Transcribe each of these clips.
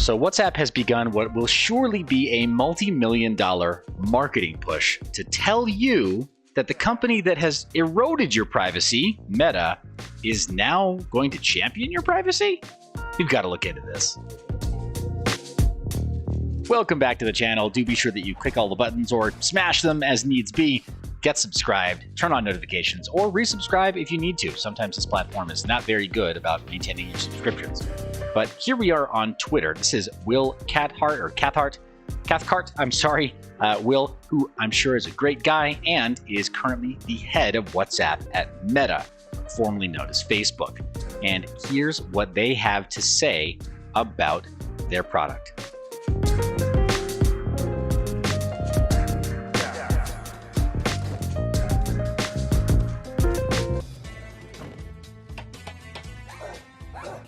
So WhatsApp has begun what will surely be a multi-million-dollar marketing push to tell you that the company that has eroded your privacy, Meta, is now going to champion your privacy? You've got to look into this. Welcome back to the channel. Do be sure that you click all the buttons or smash them as needs be. Get subscribed, turn on notifications, or resubscribe if you need to. Sometimes this platform is not very good about maintaining your subscriptions. But here we are on Twitter. This is Will Cathcart, Will, who I'm sure is a great guy and is currently the head of WhatsApp at Meta, formerly known as Facebook. And here's what they have to say about their product.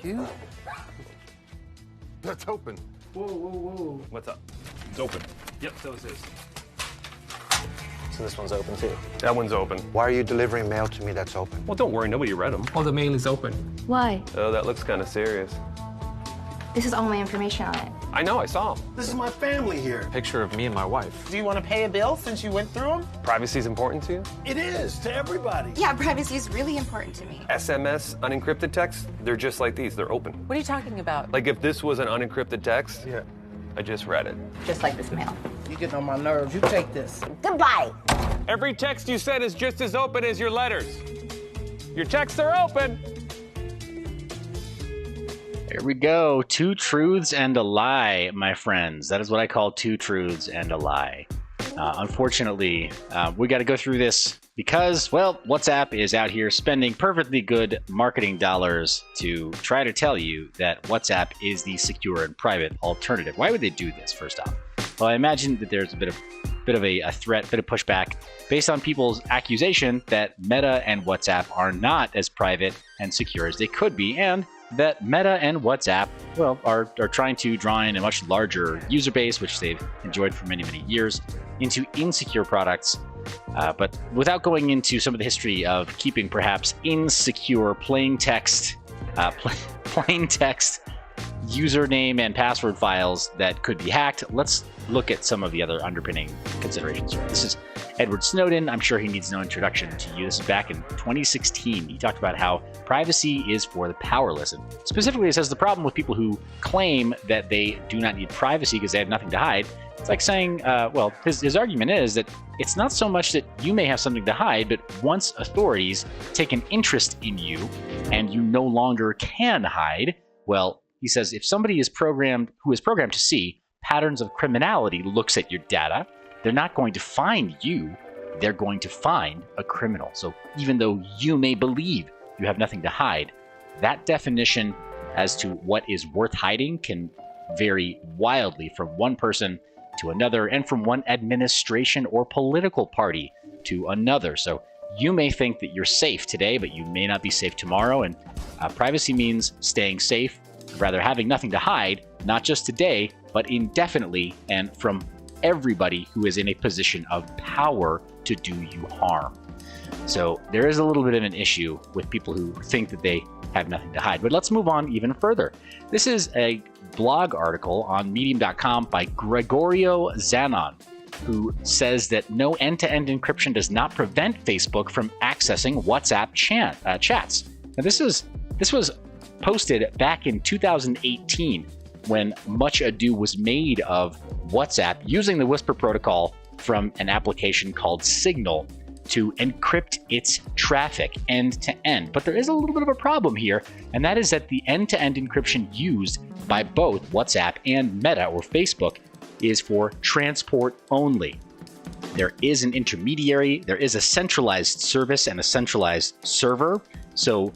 You? That's open. Whoa, whoa, whoa. What's up? It's open. Yep, so it is. So this one's open too? That one's open. Why are you delivering mail to me that's open? Well, don't worry, nobody read them. Oh, the mail is open. Why? Oh, that looks kind of serious. This is all my information on it. I know, I saw them. This is my family here. Picture of me and my wife. Do you want to pay a bill since you went through them? Privacy's important to you? It is, to everybody. Yeah, privacy is really important to me. SMS, unencrypted text, they're just like these, they're open. What are you talking about? Like if this was an unencrypted text, Yeah. I just read it. Just like this mail. You get on my nerves. You take this. Goodbye. Every text you send is just as open as your letters. Your texts are open. Here we go. Two truths and a lie, my friends. That is what I call two truths and a lie. Unfortunately, we got to go through this because, well, WhatsApp is out here spending perfectly good marketing dollars to try to tell you that WhatsApp is the secure and private alternative. Why would they do this, first off? Well, I imagine that there's a bit of a threat, bit of pushback based on people's accusation that Meta and WhatsApp are not as private and secure as they could be, and that Meta and WhatsApp, well, are trying to draw in a much larger user base, which they've enjoyed for many, many years, into insecure products. But without going into some of the history of keeping perhaps insecure plain text username and password files that could be hacked, let's look at some of the other underpinning considerations here. This is Edward Snowden. I'm sure he needs no introduction to you. This is back in 2016. He talked about how privacy is for the powerless. And specifically, it says the problem with people who claim that they do not need privacy because they have nothing to hide. It's like saying, well, his argument is that it's not so much that you may have something to hide, but once authorities take an interest in you and you no longer can hide, well, he says if somebody is programmed to see patterns of criminality looks at your data, they're not going to find you, they're going to find a criminal. So even though you may believe you have nothing to hide, that definition as to what is worth hiding can vary wildly from one person to another and from one administration or political party to another. So you may think that you're safe today, but you may not be safe tomorrow. And privacy means staying safe, rather having nothing to hide, not just today, but indefinitely, and from everybody who is in a position of power to do you harm. So there is a little bit of an issue with people who think that they have nothing to hide. But let's move on even further. This is a blog article on medium.com by Gregorio Zanon, who says that no end-to-end encryption does not prevent Facebook from accessing WhatsApp chats. Now this was posted back in 2018 when much ado was made of WhatsApp using the Whisper protocol from an application called Signal to encrypt its traffic end to end. But there is a little bit of a problem here, and that is that the end-to-end encryption used by both WhatsApp and Meta or Facebook is for transport only. There is an intermediary, there is a centralized service and a centralized server. So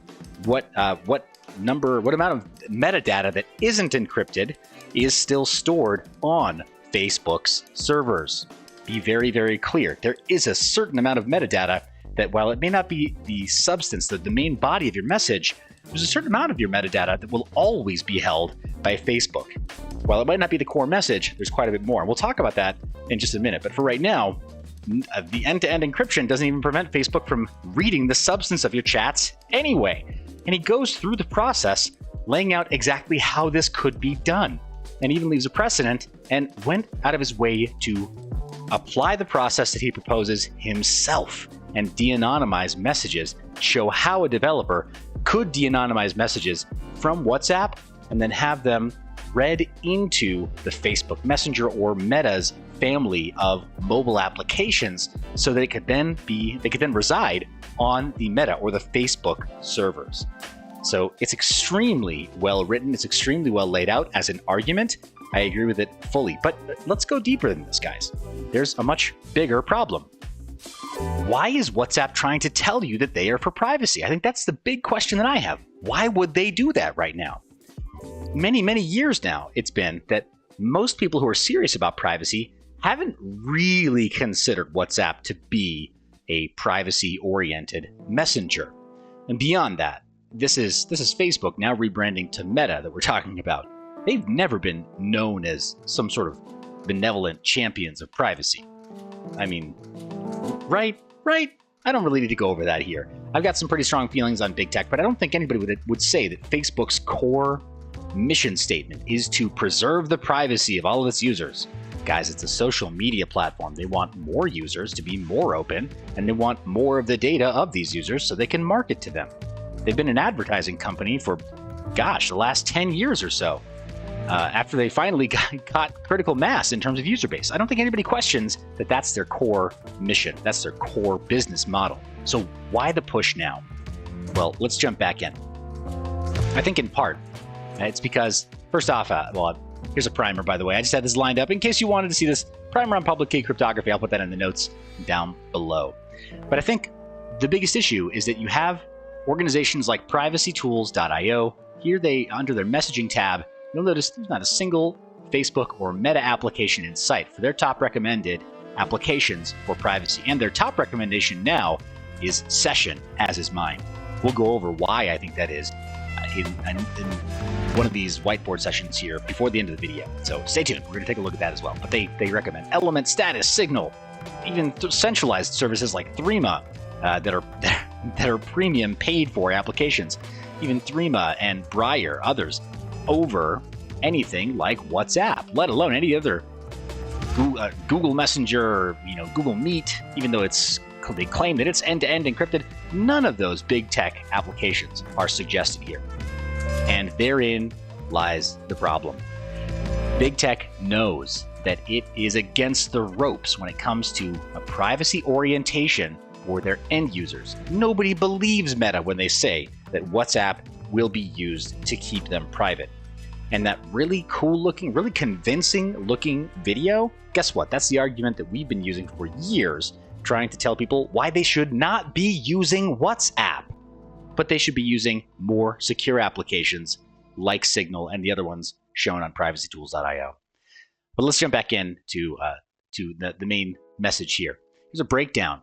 what amount of metadata that isn't encrypted is still stored on Facebook's servers. Be very, very clear. There is a certain amount of metadata that, while it may not be the substance, the main body of your message, there's a certain amount of your metadata that will always be held by Facebook. While it might not be the core message, there's quite a bit more. We'll talk about that in just a minute. But for right now, the end-to-end encryption doesn't even prevent Facebook from reading the substance of your chats anyway. And he goes through the process, laying out exactly how this could be done. and even leaves a precedent, and went out of his way to apply the process that he proposes himself and de-anonymize messages, show how a developer could de-anonymize messages from WhatsApp and then have them read into the Facebook Messenger or Meta's family of mobile applications so that they could then reside on the Meta or the Facebook servers. So it's extremely well written, it's extremely well laid out as an argument. I agree with it fully, but let's go deeper than this, guys. There's a much bigger problem. Why is WhatsApp trying to tell you that they are for privacy? I think that's the big question that I have. Why would they do that right now? Many, many years now, it's been that most people who are serious about privacy haven't really considered WhatsApp to be a privacy-oriented messenger. And beyond that, this is Facebook now rebranding to Meta that we're talking about. They've never been known as some sort of benevolent champions of privacy. I mean, right? I don't really need to go over that here. I've got some pretty strong feelings on big tech, but I don't think anybody would say that Facebook's core mission statement is to preserve the privacy of all of its users. Guys, it's a social media platform. They want more users to be more open, and they want more of the data of these users so they can market to them. They've been an advertising company for, the last 10 years or so, after they finally got critical mass in terms of user base. I don't think anybody questions that that's their core mission. That's their core business model. So why the push now? Well, let's jump back in. I think in part, it's because, first off, here's a primer, by the way. I just had this lined up in case you wanted to see this primer on public key cryptography. I'll put that in the notes down below. But I think the biggest issue is that you have organizations like privacytools.io. Here under their messaging tab, you'll notice there's not a single Facebook or Meta application in sight for their top recommended applications for privacy. And their top recommendation now is Session, as is mine. We'll go over why I think that is in one of these whiteboard sessions here before the end of the video. So stay tuned. We're going to take a look at that as well. But they recommend Element, Status, Signal, even centralized services like Threema that are premium paid for applications. Even Threema and Briar, others, over anything like WhatsApp, let alone any other Google Messenger, Google Meet, even though they claim that it's end-to-end encrypted. None of those big tech applications are suggested here. And therein lies the problem. Big tech knows that it is against the ropes when it comes to a privacy orientation for their end users. Nobody believes Meta when they say that WhatsApp will be used to keep them private. And that really cool looking, really convincing looking video, guess what? That's the argument that we've been using for years, trying to tell people why they should not be using WhatsApp, but they should be using more secure applications like Signal and the other ones shown on privacytools.io. But let's jump back in to the main message here. Here's a breakdown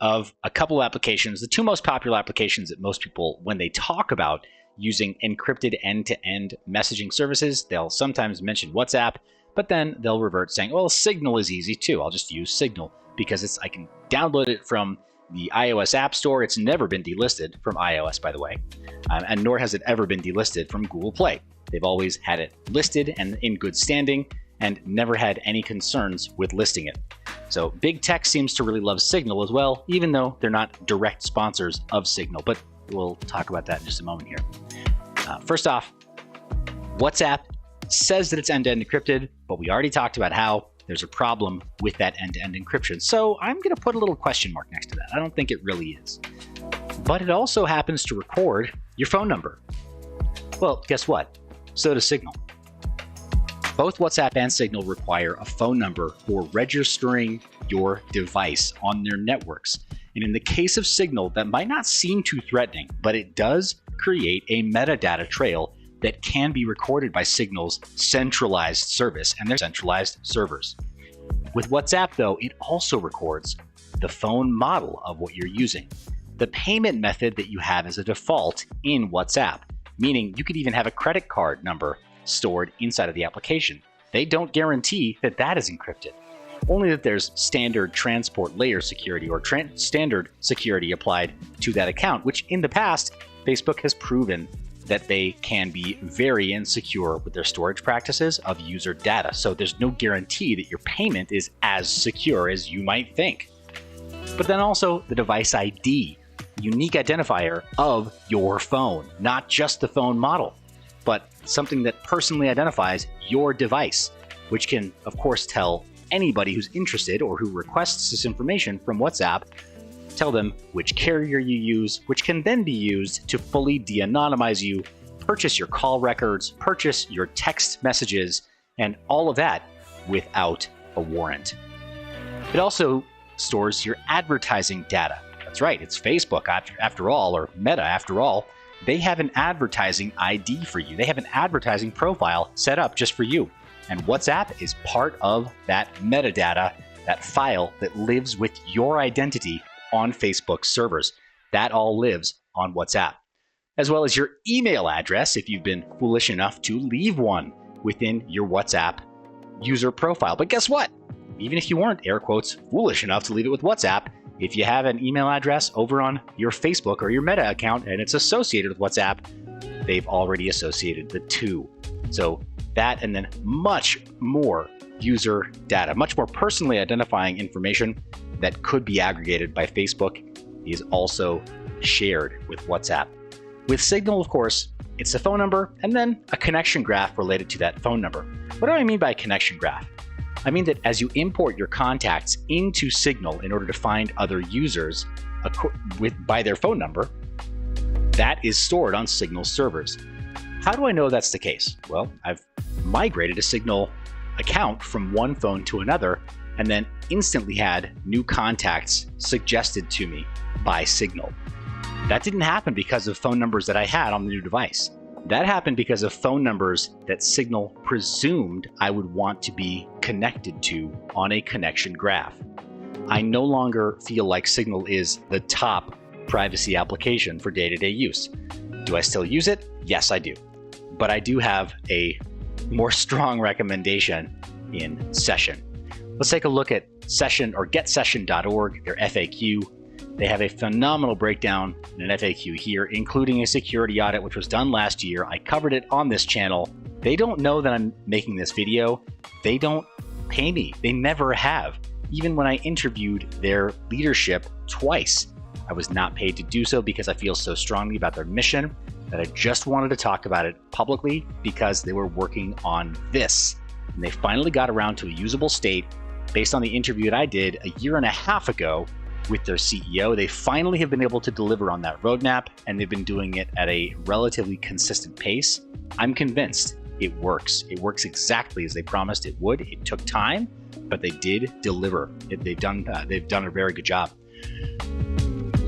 of a couple applications, the two most popular applications that most people, when they talk about using encrypted end-to-end messaging services, they'll sometimes mention WhatsApp, but then they'll revert saying, well, Signal is easy too. I'll just use Signal because I can download it from the iOS App Store. It's never been delisted from iOS, by the way, and nor has it ever been delisted from Google Play. They've always had it listed and in good standing and never had any concerns with listing it. So big tech seems to really love Signal as well, even though they're not direct sponsors of Signal, but we'll talk about that in just a moment here. First off, WhatsApp says that it's end-to-end encrypted, but we already talked about how there's a problem with that end-to-end encryption. So I'm going to put a little question mark next to that. I don't think it really is. But it also happens to record your phone number. Well, guess what? So does Signal. Both WhatsApp and Signal require a phone number for registering your device on their networks. And in the case of Signal, that might not seem too threatening, but it does create a metadata trail that can be recorded by Signal's centralized service and their centralized servers. With WhatsApp, though, it also records the phone model of what you're using, the payment method that you have as a default in WhatsApp, meaning you could even have a credit card number stored inside of the application. They don't guarantee that that is encrypted, only that there's standard transport layer security or standard security applied to that account, which in the past, Facebook has proven that they can be very insecure with their storage practices of user data. So there's no guarantee that your payment is as secure as you might think. But then also the device ID, unique identifier of your phone, not just the phone model, but something that personally identifies your device, which can, of course, tell anybody who's interested or who requests this information from WhatsApp, tell them which carrier you use, which can then be used to fully de-anonymize you, purchase your call records, purchase your text messages, and all of that without a warrant. It also stores your advertising data. That's right, it's Facebook after all, or Meta after all. They have an advertising ID for you. They have an advertising profile set up just for you. And WhatsApp is part of that metadata, that file that lives with your identity on Facebook servers. That all lives on WhatsApp, as well as your email address if you've been foolish enough to leave one within your WhatsApp user profile. But guess what? Even if you weren't, air quotes, foolish enough to leave it with WhatsApp, if you have an email address over on your Facebook or your Meta account and it's associated with WhatsApp, they've already associated the two. So that, and then much more user data, much more personally identifying information that could be aggregated by Facebook, is also shared with WhatsApp. With Signal, of course, it's a phone number and then a connection graph related to that phone number. What do I mean by connection graph? I mean that as you import your contacts into Signal in order to find other users by their phone number, that is stored on Signal servers. How do I know that's the case? Well, I've migrated a Signal account from one phone to another and then instantly had new contacts suggested to me by Signal. That didn't happen because of phone numbers that I had on the new device. That happened because of phone numbers that Signal presumed I would want to be connected to on a connection graph. I no longer feel like Signal is the top privacy application for day-to-day use. Do I still use it? Yes, I do. But I do have a more strong recommendation in Session. Let's take a look at Session or getsession.org, their FAQ. They have a phenomenal breakdown in an FAQ here, including a security audit, which was done last year. I covered it on this channel. They don't know that I'm making this video. They don't pay me. They never have. Even when I interviewed their leadership twice, I was not paid to do so because I feel so strongly about their mission that I just wanted to talk about it publicly because they were working on this. And they finally got around to a usable state based on the interview that I did a year and a half ago with their CEO. They finally have been able to deliver on that roadmap, and they've been doing it at a relatively consistent pace. I'm convinced it works. It works exactly as they promised it would. It took time, but they did deliver. They've done a very good job.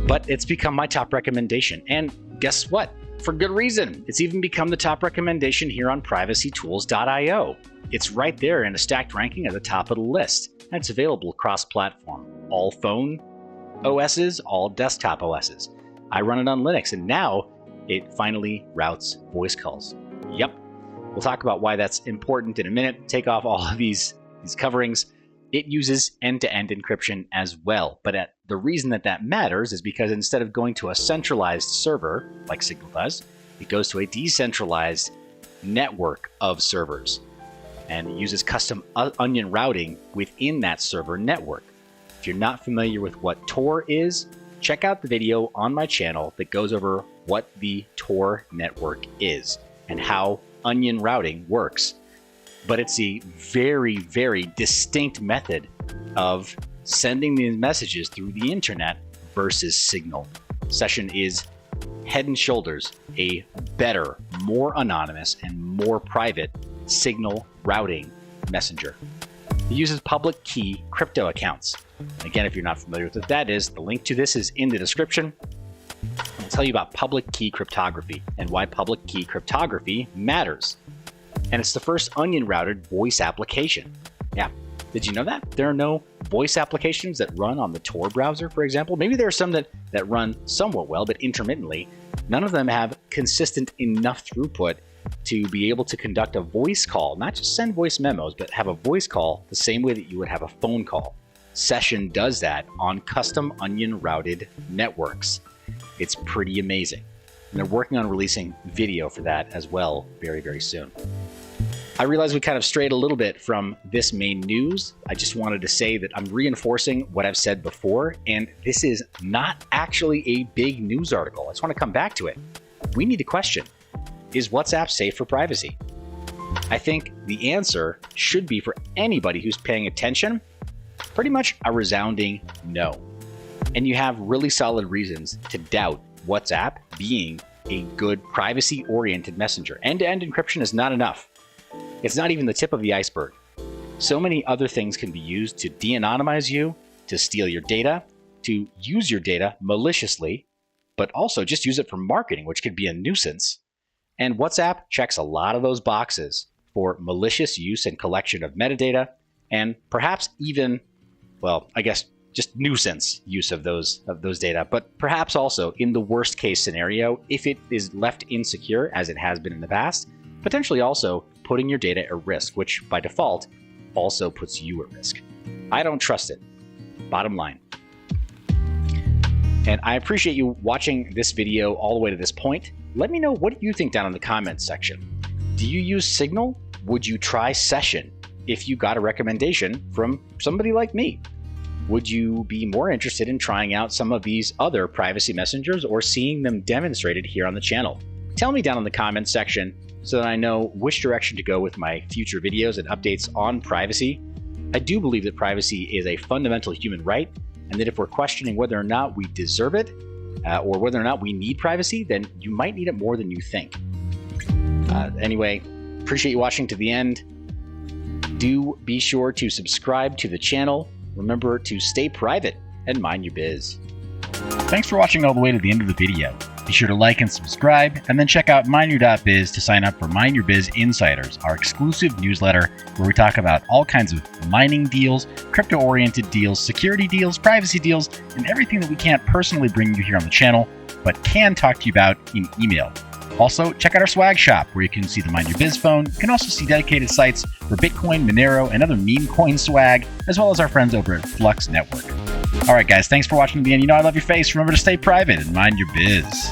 But it's become my top recommendation. And guess what? For good reason. It's even become the top recommendation here on privacytools.io. It's right there in a stacked ranking at the top of the list. And it's available cross-platform. All phone OSs, all desktop OSs. I run it on Linux, and now it finally routes voice calls. Yep. We'll talk about why that's important in a minute. Take off all of these coverings. It uses end-to-end encryption as well. But the reason that matters is because instead of going to a centralized server, like Signal does, it goes to a decentralized network of servers. And it uses custom onion routing within that server network. If you're not familiar with what Tor is, check out the video on my channel that goes over what the Tor network is and how onion routing works. But it's a very, very distinct method of sending these messages through the internet versus Signal. Session is head and shoulders a better, more anonymous, and more private Signal routing messenger. It uses public key crypto accounts. Again, if you're not familiar with what that is, the link to this is in the description. I'll tell you about public key cryptography and why public key cryptography matters. And it's the first onion routed voice application. Yeah, did you know that? There are no voice applications that run on the Tor browser, for example. Maybe there are some that run somewhat well, but intermittently. None of them have consistent enough throughput to be able to conduct a voice call, not just send voice memos, but have a voice call the same way that you would have a phone call. Session does that on custom onion routed networks. It's pretty amazing. And they're working on releasing video for that as well very, very soon. I realize we kind of strayed a little bit from this main news. I just wanted to say that I'm reinforcing what I've said before, and this is not actually a big news article. I just want to come back to it. We need to question, is WhatsApp safe for privacy? I think the answer should be, for anybody who's paying attention, pretty much a resounding no. And you have really solid reasons to doubt WhatsApp being a good privacy-oriented messenger. End-to-end encryption is not enough. It's not even the tip of the iceberg. So many other things can be used to de-anonymize you, to steal your data, to use your data maliciously, but also just use it for marketing, which could be a nuisance. And WhatsApp checks a lot of those boxes for malicious use and collection of metadata, and perhaps even, well, I guess just nuisance use of those data, but perhaps also in the worst case scenario, if it is left insecure as it has been in the past, potentially also putting your data at risk, which by default also puts you at risk. I don't trust it, bottom line. And I appreciate you watching this video all the way to this point. Let me know, what do you think down in the comments section? Do you use Signal? Would you try Session if you got a recommendation from somebody like me? Would you be more interested in trying out some of these other privacy messengers or seeing them demonstrated here on the channel? Tell me down in the comments section so that I know which direction to go with my future videos and updates on privacy. I do believe that privacy is a fundamental human right, and that if we're questioning whether or not we deserve it, or whether or not we need privacy, then you might need it more than you think. Anyway, appreciate you watching to the end. Do be sure to subscribe to the channel. Remember to stay private and mind your biz. Thanks for watching all the way to the end of the video. Be sure to like and subscribe, and then check out mineyour.biz to sign up for Mine Your Biz Insiders, our exclusive newsletter where we talk about all kinds of mining deals, crypto-oriented deals, security deals, privacy deals, and everything that we can't personally bring you here on the channel, but can talk to you about in email. Also, check out our swag shop where you can see the Mine Your Biz phone. You can also see dedicated sites for Bitcoin, Monero, and other meme coin swag, as well as our friends over at Flux Network. All right, guys, thanks for watching to the end. You know I love your face. Remember to stay private and mind your biz.